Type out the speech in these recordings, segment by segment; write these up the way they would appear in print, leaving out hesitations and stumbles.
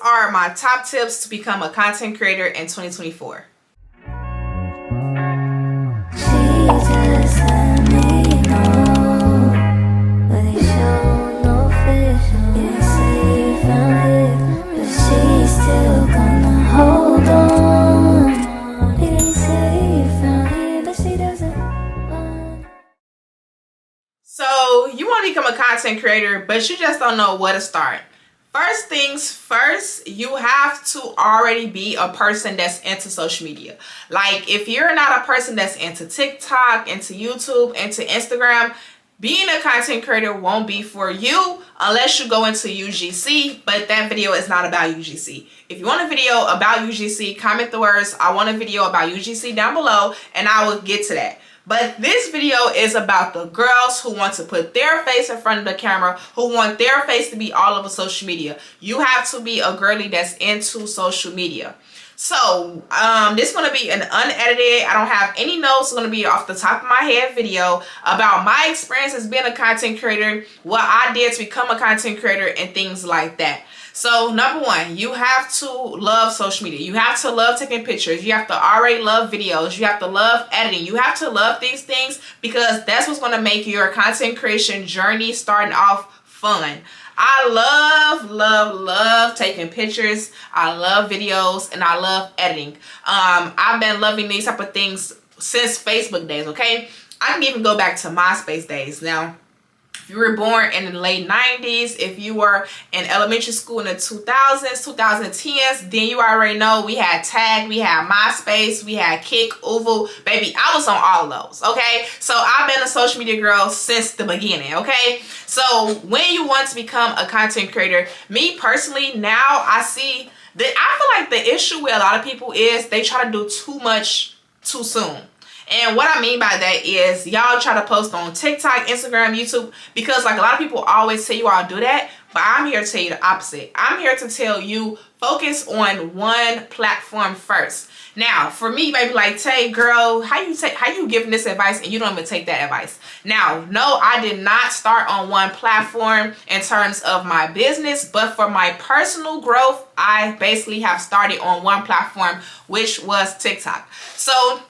are my top tips to become a content creator in 2024. So you want to become a content creator, but you just don't know where to start. First things first, you have to already be a person that's into social media. Like if you're not a person that's into TikTok, into YouTube, into Instagram, being a content creator won't be for you unless you go into UGC, but that video is not about UGC. If you want a video about UGC, comment the words, "I want a video about UGC" down below, and I will get to that. But this video is about the girls who want to put their face in front of the camera, who want their face to be all over social media. You have to be a girly that's into social media. So this is going to be an unedited, I don't have any notes, it's going to be off the top of my head video about my experience as being a content creator, what I did to become a content creator, and things like that. So number one, you have to love social media. You have to love taking pictures. You have to already love videos. You have to love editing. You have to love these things because that's what's going to make your content creation journey starting off fun. I love taking pictures. I love videos and I love editing. I've been loving these type of things since Facebook days, okay? I can even go back to MySpace days. Now, if you were born in the late 90s, if you were in elementary school in the 2000s, 2010s, then you already know we had Tag, we had MySpace, we had Kik, Uvu. Baby, I was on all of those, okay? So I've been a social media girl since the beginning, okay? So when you want to become a content creator, me personally, now I see that I feel like the issue with a lot of people is they try to do too much too soon. And what I mean by that is y'all try to post on TikTok, Instagram, YouTube, because like a lot of people always say you all do that, but I'm here to tell you the opposite. I'm here to tell you focus on one platform first. Now, for me, baby, like, Tay, girl, how you giving this advice and you don't even take that advice? Now, no, I did not start on one platform in terms of my business, but for my personal growth, I basically have started on one platform, which was TikTok. So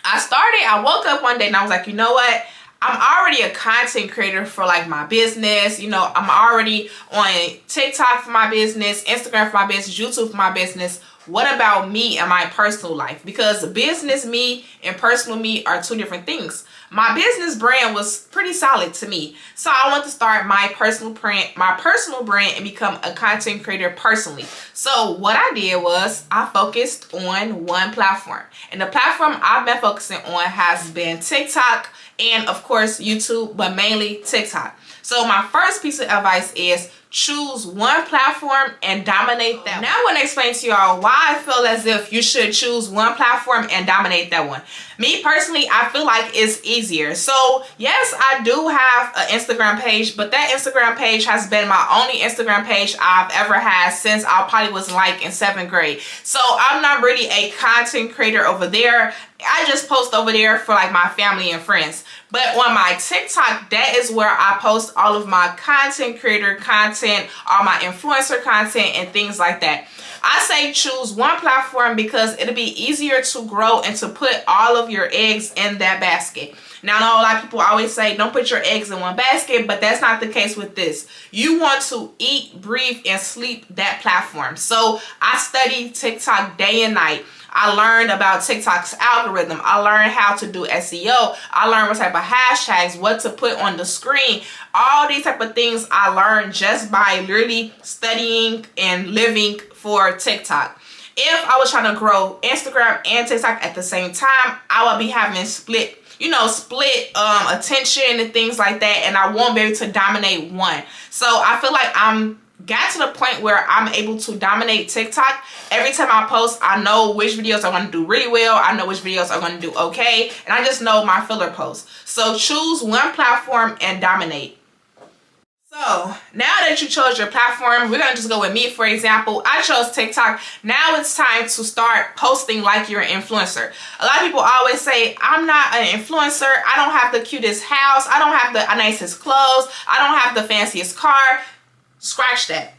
I woke up one day and I was like, you know what? I'm already a content creator for like my business. You know, I'm already on TikTok for my business, Instagram for my business, YouTube for my business. What about me and my personal life? Because business me and personal me are two different things. My business brand was pretty solid to me. So I want to start my personal brand and become a content creator personally. So what I did was I focused on one platform. And the platform I've been focusing on has been TikTok and of course YouTube, but mainly TikTok. So my first piece of advice is choose one platform and dominate that. Now I want to explain to y'all why I feel as if you should choose one platform and dominate that one. Me personally, I feel like it's easier. So yes, I do have an Instagram page, but that Instagram page has been my only Instagram page I've ever had since I probably was like in 7th grade. So I'm not really a content creator over there. I just post over there for like my family and friends. But on my TikTok, that is where I post all of my content creator content, all my influencer content and things like that. I say choose one platform because it'll be easier to grow and to put all of your eggs in that basket. Now, I know a lot of people always say don't put your eggs in one basket, but that's not the case with this. You want to eat, breathe, and sleep that platform. So I study TikTok day and night. I learned about TikTok's algorithm. I learned how to do SEO. I learned what type of hashtags, what to put on the screen. All these type of things I learned just by literally studying and living for TikTok. If I was trying to grow Instagram and TikTok at the same time, I would be having split attention and things like that, and I won't be able to dominate one. So I feel like I'm got to the point where I'm able to dominate TikTok. Every time I post, I know which videos are going to do really well. I know which videos are going to do okay. And I just know my filler posts. So choose one platform and dominate. So now that you chose your platform, we're going to just go with me, for example. I chose TikTok. Now it's time to start posting like you're an influencer. A lot of people always say, I'm not an influencer. I don't have the cutest house. I don't have the nicest clothes. I don't have the fanciest car. Scratch that.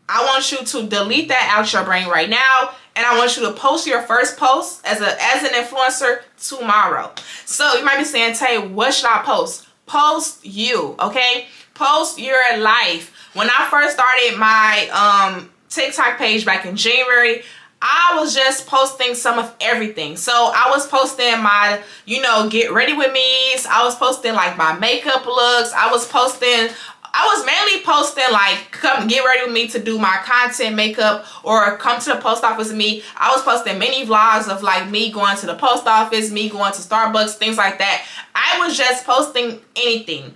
I want you to delete that out your brain right now, and I want you to post your first post as an influencer tomorrow. So you might be saying, Tay, what should I post? Post you, okay? Post your life. When I first started my TikTok page back in January, I was just posting some of everything. So I was posting my, get ready with me's. I was posting like my makeup looks. I was mainly posting like, come get ready with me to do my content makeup, or come to the post office with me. I was posting mini vlogs of like me going to the post office, me going to Starbucks, things like that. I was just posting anything.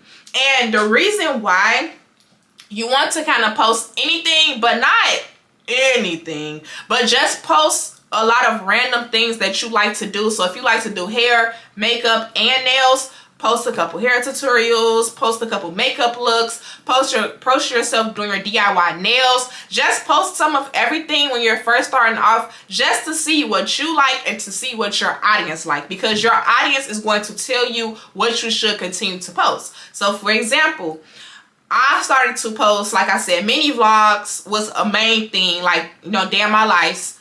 And the reason why you want to kind of post anything, but not anything, but just post a lot of random things that you like to do. So if you like to do hair, makeup, and nails, post a couple hair tutorials, post a couple makeup looks, post yourself doing your DIY nails. Just post some of everything when you're first starting off, just to see what you like and to see what your audience like, because your audience is going to tell you what you should continue to post. So for example, I started to post, like I said, mini vlogs was a main thing, like, day in my life,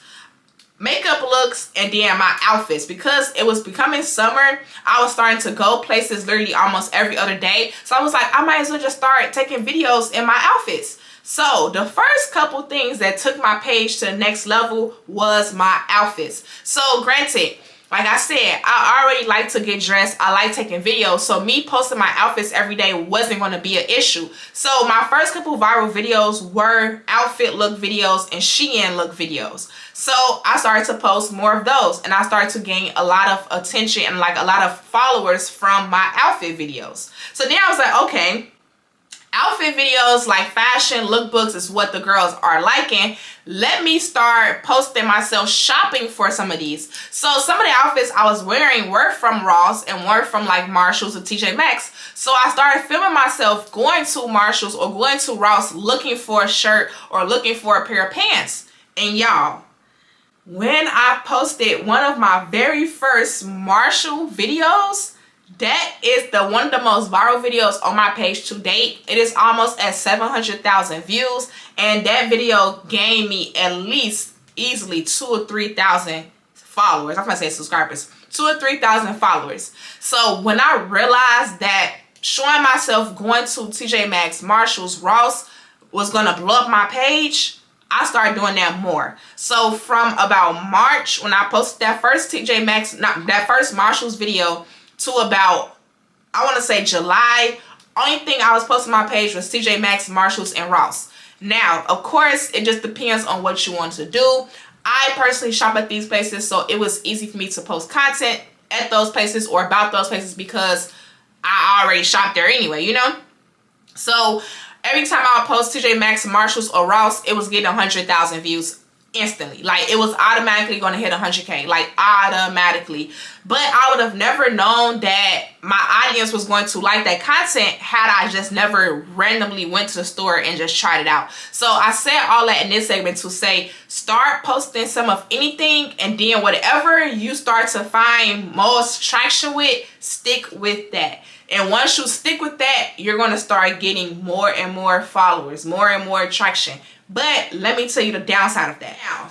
makeup looks, and then my outfits. Because it was becoming summer, I was starting to go places literally almost every other day. So I was like, I might as well just start taking videos in my outfits. So the first couple things that took my page to the next level was my outfits. So granted, like I said, I already like to get dressed. I like taking videos. So me posting my outfits every day wasn't going to be an issue. So my first couple viral videos were outfit look videos and Shein look videos. So I started to post more of those, and I started to gain a lot of attention and like a lot of followers from my outfit videos. So then I was like, okay, outfit videos like fashion lookbooks is what the girls are liking. Let me start posting myself shopping for some of these. So some of the outfits I was wearing were from Ross and were from like Marshalls or TJ Maxx. So I started filming myself going to Marshalls or going to Ross looking for a shirt or looking for a pair of pants. And y'all, when I posted one of my very first Marshall videos, that is one of the most viral videos on my page to date. It is almost at 700,000 views, and that video gained me at least easily 2,000 or 3,000 followers. I'm gonna say subscribers, 2,000 or 3,000 followers. So when I realized that showing myself going to TJ Maxx, Marshalls, Ross was gonna blow up my page, I started doing that more. So from about March, when I posted that first TJ Maxx, that first Marshalls video, to about, I want to say July, only thing I was posting on my page was TJ Maxx, Marshalls, and Ross. Now, of course, it just depends on what you want to do. I personally shop at these places, so it was easy for me to post content at those places or about those places because I already shopped there anyway, So every time I would post TJ Maxx, Marshalls, or Ross, it was getting 100,000 views instantly. Like, it was automatically going to hit 100K, like automatically. But I would have never known that my audience was going to like that content had I just never randomly went to the store and just tried it out. So I said all that in this segment to say, start posting some of anything, and then whatever you start to find most traction with, stick with that. And once you stick with that, you're going to start getting more and more followers, more and more traction. But let me tell you the downside of that. Now,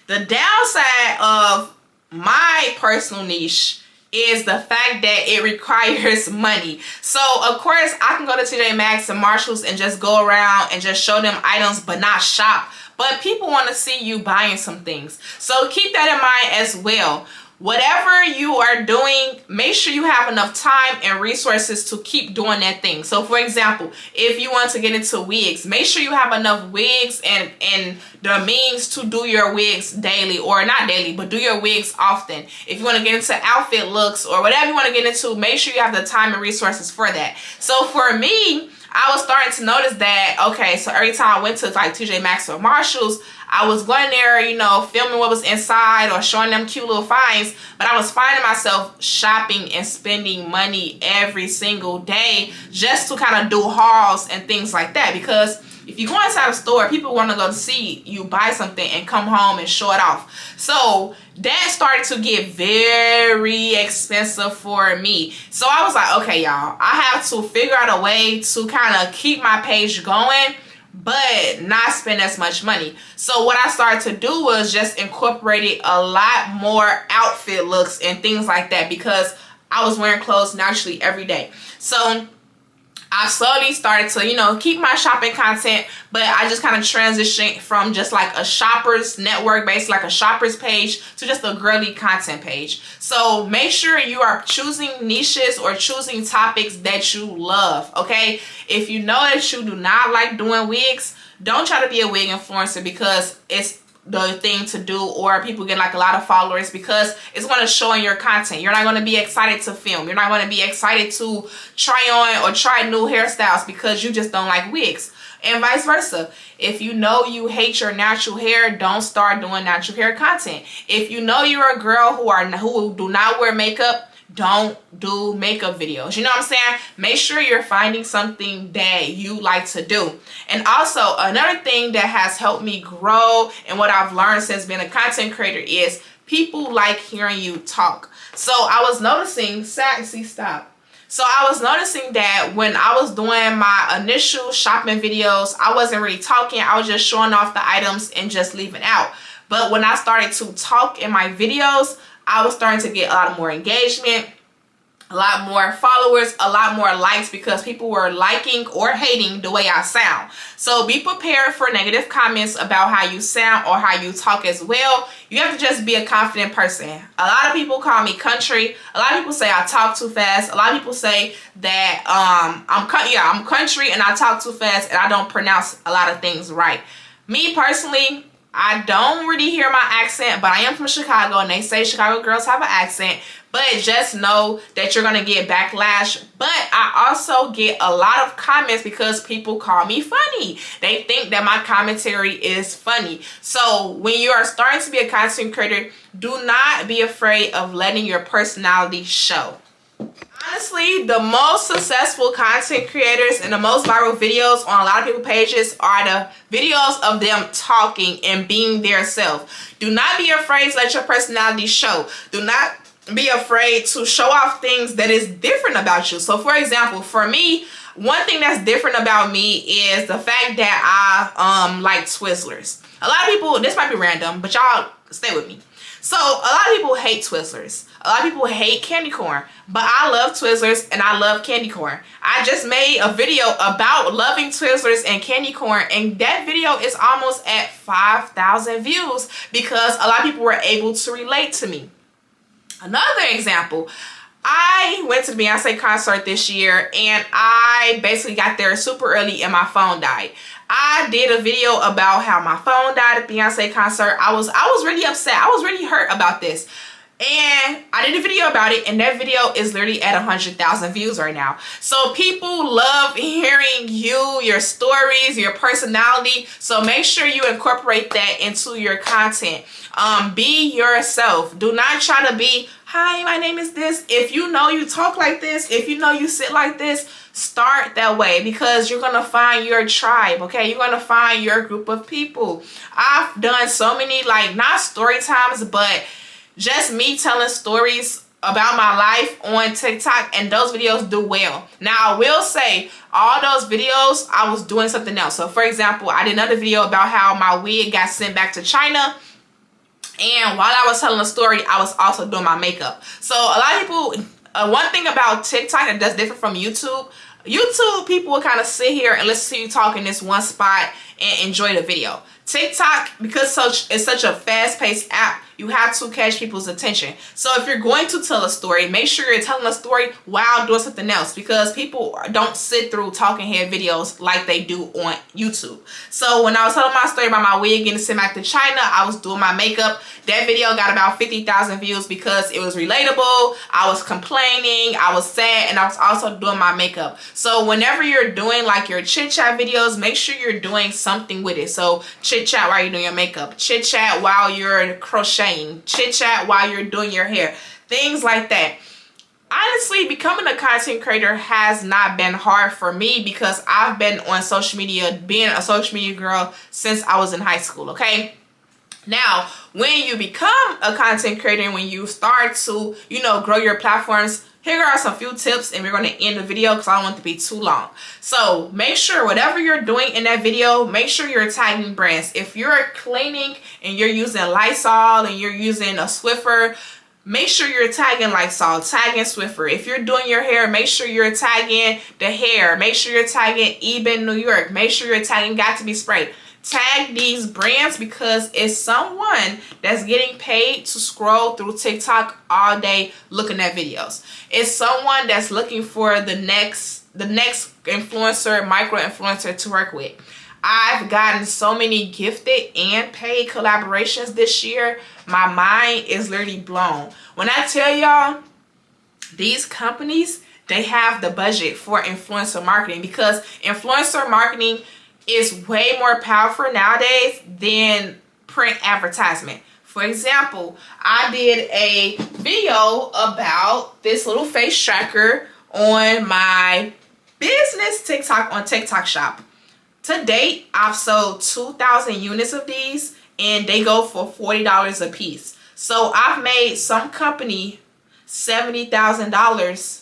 the downside of my personal niche is the fact that it requires money. So of course I can go to TJ Maxx and Marshalls and just go around and just show them items but not shop. But people want to see you buying some things. So keep that in mind as well. Whatever you are doing, make sure you have enough time and resources to keep doing that thing. So for example, if you want to get into wigs, make sure you have enough wigs and the means to do your wigs daily, or not daily, but do your wigs often. If you want to get into outfit looks or whatever you want to get into, make sure you have the time and resources for that. So for me, I was starting to notice that, okay, so every time I went to like TJ Maxx or Marshalls, I was going there, filming what was inside or showing them cute little finds, but I was finding myself shopping and spending money every single day just to kind of do hauls and things like that. Because if you go inside a store, people want to go to see you buy something and come home and show it off. So that started to get very expensive for me. So I was like, okay, y'all, I have to figure out a way to kind of keep my page going but not spend as much money. So what I started to do was just incorporate a lot more outfit looks and things like that, because I was wearing clothes naturally every day. So I slowly started to, you know, keep my shopping content, but I just kind of transitioned from just like a shopper's network, basically like a shopper's page, to just a girly content page. So make sure you are choosing niches or choosing topics that you love, okay? If you know that you do not like doing wigs, don't try to be a wig influencer because it's the thing to do, or people get like a lot of followers, because it's going to show in your content. You're not going to be excited to film. You're not going to be excited to try on or try new hairstyles because you just don't like wigs, and vice versa. If you know you hate your natural hair, don't start doing natural hair content. If you know you're a girl who do not wear makeup, don't do makeup videos. You know what I'm saying? Make sure you're finding something that you like to do. And also, another thing that has helped me grow and what I've learned since being a content creator is people like hearing you talk. So I was noticing, So I was noticing that when I was doing my initial shopping videos, I wasn't really talking. I was just showing off the items and just leaving out. But when I started to talk in my videos, I was starting to get a lot more engagement, a lot more followers, a lot more likes, because people were liking or hating the way I sound. So be prepared for negative comments about how you sound or how you talk as well. You have to just be a confident person. A lot of people call me country. A lot of people say I talk too fast. A lot of people say that I'm country and I talk too fast and I don't pronounce a lot of things right. Me personally, I don't really hear my accent, but I am from Chicago, and they say Chicago girls have an accent. But just know that you're going to get backlash. But I also get a lot of comments because people call me funny. They think that my commentary is funny. So when you are starting to be a content creator, do not be afraid of letting your personality show. Honestly, the most successful content creators and the most viral videos on a lot of people's pages are the videos of them talking and being their self. Do not be afraid to let your personality show. Do not be afraid to show off things that is different about you. So for example, for me, one thing that's different about me is the fact that I like Twizzlers. A lot of people, this might be random, but y'all stay with me. So a lot of people hate Twizzlers. A lot of people hate candy corn, but I love Twizzlers and I love candy corn. I just made a video about loving Twizzlers and candy corn, and that video is almost at 5,000 views because a lot of people were able to relate to me. Another example, I went to the Beyonce concert this year and I basically got there super early and my phone died. I did a video about how my phone died at the Beyonce concert. I was really upset. I was really hurt about this. And I did a video about it, and that video is literally at 100,000 views right now. So people love hearing you, your stories, your personality. So make sure you incorporate that into your content. Be yourself. Do not try to be, hi, my name is this. If you know you talk like this, if you know you sit like this, start that way, because you're going to find your tribe, okay? You're going to find your group of people. I've done so many, like, not story times, but just me telling stories about my life on TikTok, and those videos do well. Now, I will say, all those videos, I was doing something else. So, for example, I did another video about how my wig got sent back to China, and while I was telling a story, I was also doing my makeup. So, a lot of people, one thing about TikTok that's different from YouTube, people will kind of sit here and listen to you talk in this one spot and enjoy the video. TikTok, because it's such a fast-paced app, you have to catch people's attention. So if you're going to tell a story, make sure you're telling a story while doing something else, because people don't sit through talking head videos like they do on YouTube. So when I was telling my story about my wig getting sent back to China, I was doing my makeup. That video got about 50,000 views because it was relatable. I was complaining, I was sad, and I was also doing my makeup. So whenever you're doing like your chit chat videos, make sure you're doing something with it. So chit chat while you're doing your makeup, chit chat while you're crocheting, chit chat while you're doing your hair, things like that. Honestly, becoming a content creator has not been hard for me because I've been on social media, being a social media girl since I was in high school, okay? Now, when you become a content creator, when you start to, grow your platforms, Here are some few tips, and we're going to end the video because I don't want it to be too long. So make sure whatever you're doing in that video, make sure you're tagging brands. If you're cleaning and you're using Lysol and you're using a Swiffer, make sure you're tagging Lysol, tagging Swiffer. If you're doing your hair, make sure you're tagging the hair. Make sure you're tagging Eben New York. Make sure you're tagging Got to Be Sprayed. Tag these brands because it's someone that's getting paid to scroll through TikTok all day looking at videos. It's someone that's looking for the next influencer, micro influencer to work with. I've gotten so many gifted and paid collaborations this year. My mind is literally blown. When I tell y'all, these companies, they have the budget for influencer marketing because influencer marketing is way more powerful nowadays than print advertisement. For example, I did a video about this little face tracker on my business TikTok on TikTok Shop. To date, I've sold 2,000 units of these and they go for $40 a piece. So I've made some company $70,000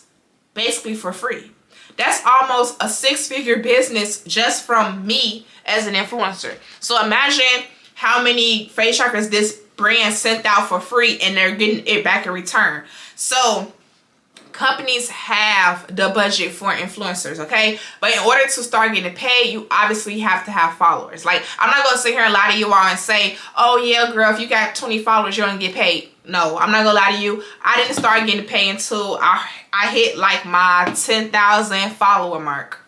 basically for free. That's almost a six-figure business just from me as an influencer. So imagine how many face trackers this brand sent out for free and they're getting it back in return. So companies have the budget for influencers, okay? But in order to start getting paid, you obviously have to have followers. Like, I'm not going to sit here and lie to you all and say, oh yeah, girl, if you got 20 followers, you're going to get paid. No, I'm not going to lie to you. I didn't start getting paid until I hit like my 10,000 follower mark.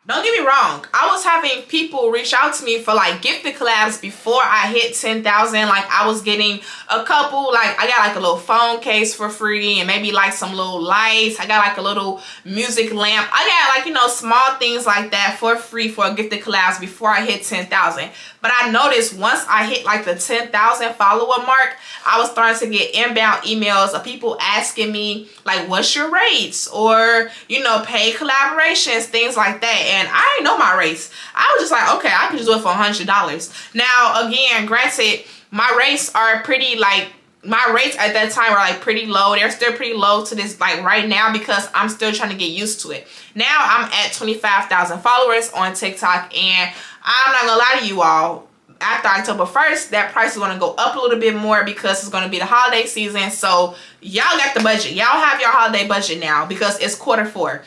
Don't get me wrong, I was having people reach out to me for like gifted collabs before I hit 10,000. Like I was getting a couple, like I got like a little phone case for free and maybe like some little lights. I got like a little music lamp. I got like, you know, small things like that for free for gifted collabs before I hit 10,000. But I noticed once I hit like the 10,000 follower mark, I was starting to get inbound emails of people asking me like, what's your rates? Or, you know, paid collaborations, things like that. And I didn't know my rates. I was just like, okay, I can just do it for $100. Now, again, granted, my rates are pretty like, my rates at that time were like pretty low. They're still pretty low to this like right now because I'm still trying to get used to it. Now I'm at 25,000 followers on TikTok, and I'm not gonna lie to you all, after October 1st, that price is going to go up a little bit more because it's going to be the holiday season. So y'all got the budget. Y'all have your holiday budget now because it's quarter 4.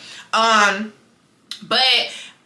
But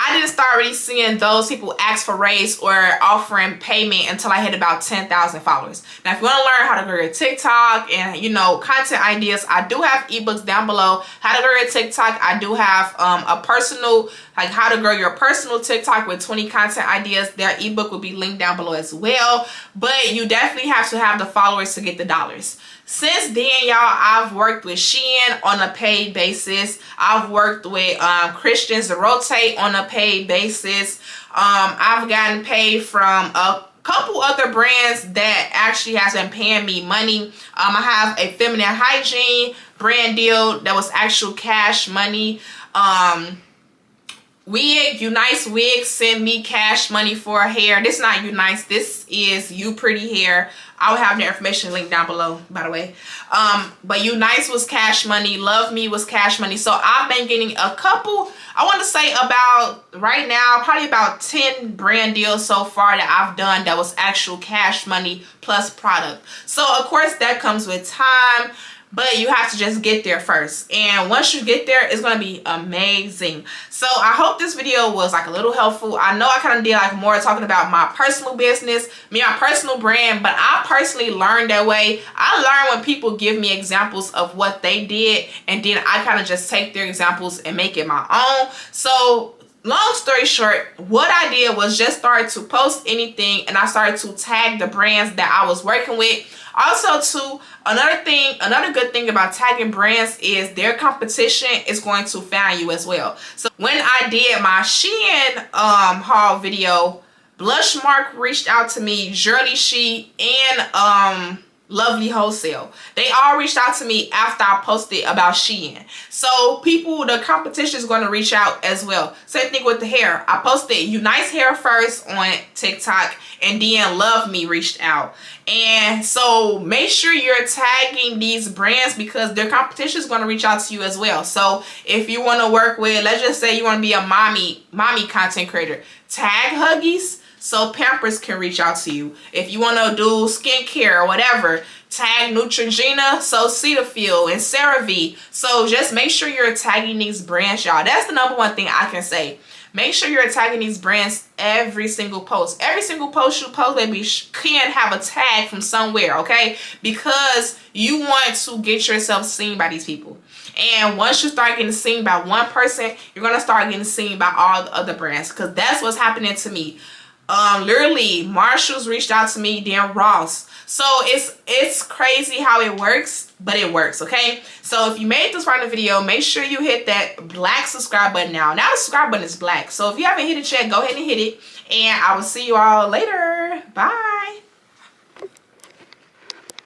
I didn't start really seeing those people ask for raise or offering payment until I hit about 10,000 followers. Now, if you want to learn how to grow your TikTok and, you know, content ideas, I do have ebooks down below. How to grow your TikTok. I do have a personal, like how to grow your personal TikTok with 20 content ideas. That ebook will be linked down below as well. But you definitely have to have the followers to get the dollars. Since then, y'all, I've worked with Shein on a paid basis. I've worked with Christian Zerote on a paid basis. I've gotten paid from a couple other brands that actually has been paying me money. I have a feminine hygiene brand deal that was actual cash money. Unice Wigs send me cash money for hair. This is not Unice, this is You Pretty Hair. I will have the information linked down below, by the way. But Unice was cash money. Love Me was cash money. So I've been getting a couple, I want to say about, right now, probably about 10 brand deals so far that I've done that was actual cash money plus product. So of course that comes with time, but you have to just get there first. And once you get there, it's going to be amazing. So I hope this video was like a little helpful. I know I kind of did like more talking about my personal business, my personal brand, but I personally learned that way. I learned when people give me examples of what they did, and then I kind of just take their examples and make it my own. So long story short, what I did was just start to post anything, and I started to tag the brands that I was working with. Also too, another good thing about tagging brands is their competition is going to find you as well. So when I did my Shein haul video, Blushmark reached out to me, Jurly She, and Lovely Wholesale. They all reached out to me after I posted about Shein. So people, the competition is going to reach out as well. Same thing with the hair. I posted Unice Hair first on TikTok, and then Love Me reached out. And so make sure you're tagging these brands because their competition is going to reach out to you as well. So if you want to work with, let's just say you want to be a mommy content creator, tag Huggies so Pampers can reach out to you. If you want to do skincare or whatever, tag Neutrogena so Cetaphil and CeraVe. So just make sure you're tagging these brands, y'all. That's the number one thing I can say. Make sure you're tagging these brands every single post. Every single post you post, baby, can have a tag from somewhere, okay? Because you want to get yourself seen by these people. And once you start getting seen by one person, you're going to start getting seen by all the other brands. Because that's what's happening to me. Literally, Marshalls reached out to me, then Ross. So it's crazy how it works, but it works, okay? So if you made this part of the video, make sure you hit that black subscribe button now. Now the subscribe button is black. So if you haven't hit it yet, go ahead and hit it. And I will see you all later. Bye.